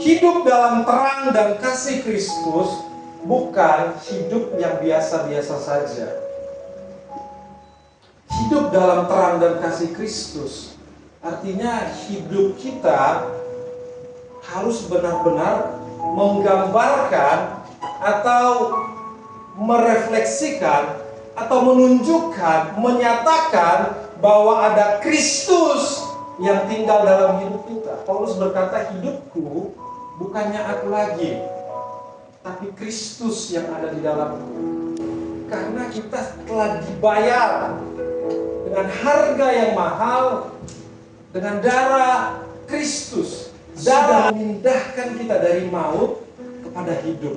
Hidup dalam terang dan kasih Kristus bukan hidup yang biasa-biasa saja. Hidup dalam terang dan kasih Kristus artinya hidup kita harus benar-benar menggambarkan atau merefleksikan atau menunjukkan, menyatakan bahwa ada Kristus yang tinggal dalam hidup kita. Paulus berkata, hidupku bukannya aku lagi, tapi Kristus yang ada di dalamku. Karena kita telah dibayar dengan harga yang mahal, dengan darah Kristus. Darah memindahkan kita dari maut kepada hidup.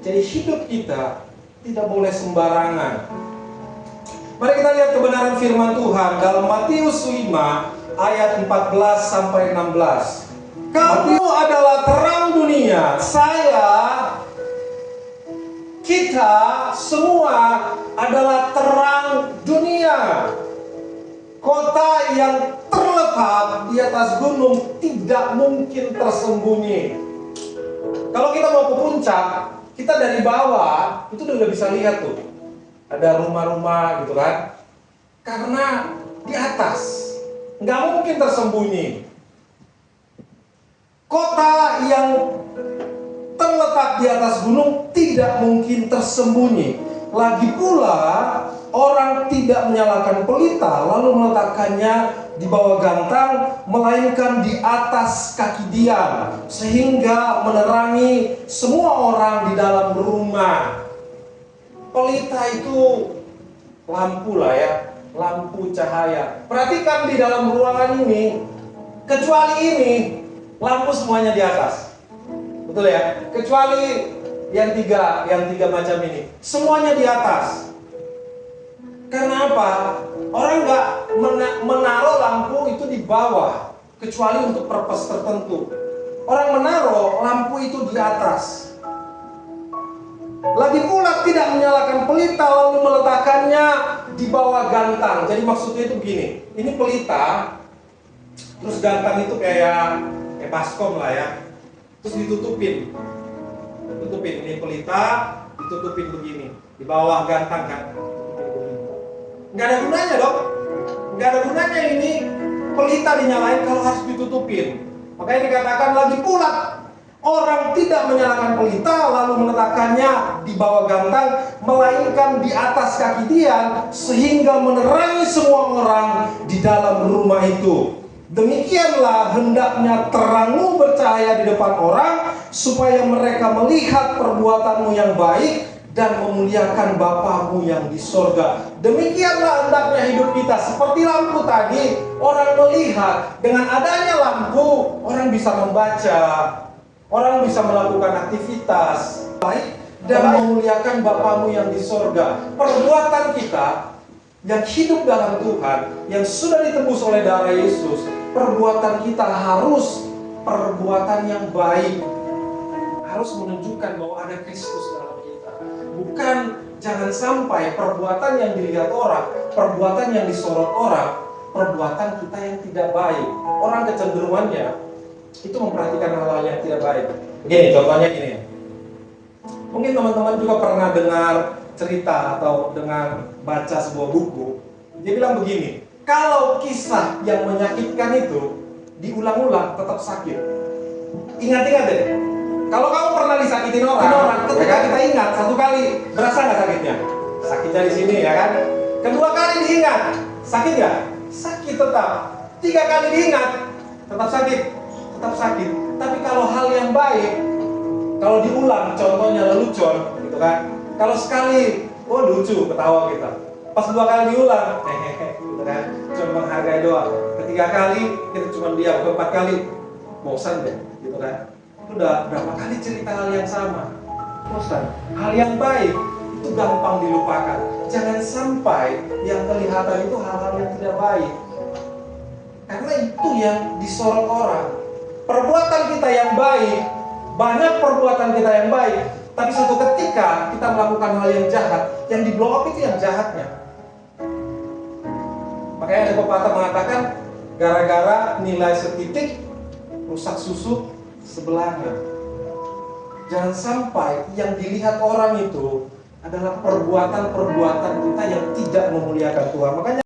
Jadi hidup kita tidak boleh sembarangan. Mari kita lihat kebenaran firman Tuhan dalam Matius 5 ayat 14 sampai 16. Kamu adalah terang dunia. Kita semua adalah terang dunia. Kota yang terletak di atas gunung tidak mungkin tersembunyi. Kalau kita mau ke puncak, kita dari bawah itu udah bisa lihat tuh, ada rumah-rumah gitu kan. Karena di atas nggak mungkin tersembunyi. Kota yang terletak di atas gunung tidak mungkin tersembunyi. Lagi pula orang tidak menyalakan pelita lalu meletakkannya di bawah gantang, melainkan di atas kaki dia, sehingga menerangi semua orang di dalam rumah. Pelita itu lampu lah ya, lampu cahaya. Perhatikan di dalam ruangan ini, kecuali ini, lampu semuanya di atas. Betul ya? Kecuali yang tiga macam ini, semuanya di atas. Karena apa? Orang nggak menaruh lampu itu di bawah, kecuali untuk purpose tertentu. Orang menaruh lampu itu di atas. Lagi pula tidak menyalakan pelita lalu meletakkannya di bawah gantang. Jadi maksudnya itu begini, ini pelita, terus gantang itu kayak baskom lah ya, terus ditutupin ini pelita, ditutupin begini di bawah gantang kan. Nggak ada gunanya dong. Nggak ada gunanya ini pelita dinyalain kalau harus ditutupin. Makanya dikatakan lagi pula orang tidak menyalakan pelita lalu meletakkannya di bawah gantang, melainkan di atas kaki dia, sehingga menerangi semua orang di dalam rumah itu. Demikianlah hendaknya terangmu bercahaya di depan orang, supaya mereka melihat perbuatanmu yang baik dan memuliakan Bapamu yang di sorga. Demikianlah hendaknya hidup kita. Seperti lampu tadi, orang melihat. Dengan adanya lampu, orang bisa membaca, orang bisa melakukan aktivitas baik dan memuliakan Bapamu yang di sorga. Perbuatan kita yang hidup dalam Tuhan, yang sudah ditebus oleh darah Yesus, perbuatan kita harus perbuatan yang baik, harus menunjukkan bahwa ada Kristus dalam kita. Bukan, jangan sampai perbuatan yang dilihat orang, perbuatan yang disorot orang, perbuatan kita yang tidak baik. Orang kecenderungannya itu memperhatikan hal-hal yang tidak baik. Begini, contohnya gini. Mungkin teman-teman juga pernah dengar cerita atau dengar baca sebuah buku. Dia bilang begini, kalau kisah yang menyakitkan itu diulang-ulang tetap sakit. Ingat-ingat deh. Kalau kamu pernah disakitin orang, ketika kita ingat satu kali, berasa nggak sakitnya? Sakitnya di sini ya kan? Kedua kali diingat, sakit nggak? Sakit tetap. 3 kali diingat, tetap sakit. Tetap sakit. Tapi kalau hal yang baik, kalau diulang, contohnya lelucon, gitu kan? Kalau sekali, oh lucu, ketawa kita. Pas 2 kali diulang, hehehe, gitu kan? Cuma menghargai doang. Ketiga kali kita cuma diam, 4 kali bosan deh, gitu kan? Udah berapa kali cerita hal yang sama, bosan. Hal yang baik itu gampang dilupakan. Jangan sampai yang kelihatan itu hal-hal yang tidak baik, karena itu yang disorot orang. Perbuatan kita yang baik, banyak perbuatan kita yang baik, tapi suatu ketika kita melakukan hal yang jahat, yang di blow up itu yang jahatnya. Makanya ada pepatah mengatakan, gara-gara nilai setitik rusak susu sebelangan. Jangan sampai yang dilihat orang itu adalah perbuatan-perbuatan kita yang tidak memuliakan Tuhan. Makanya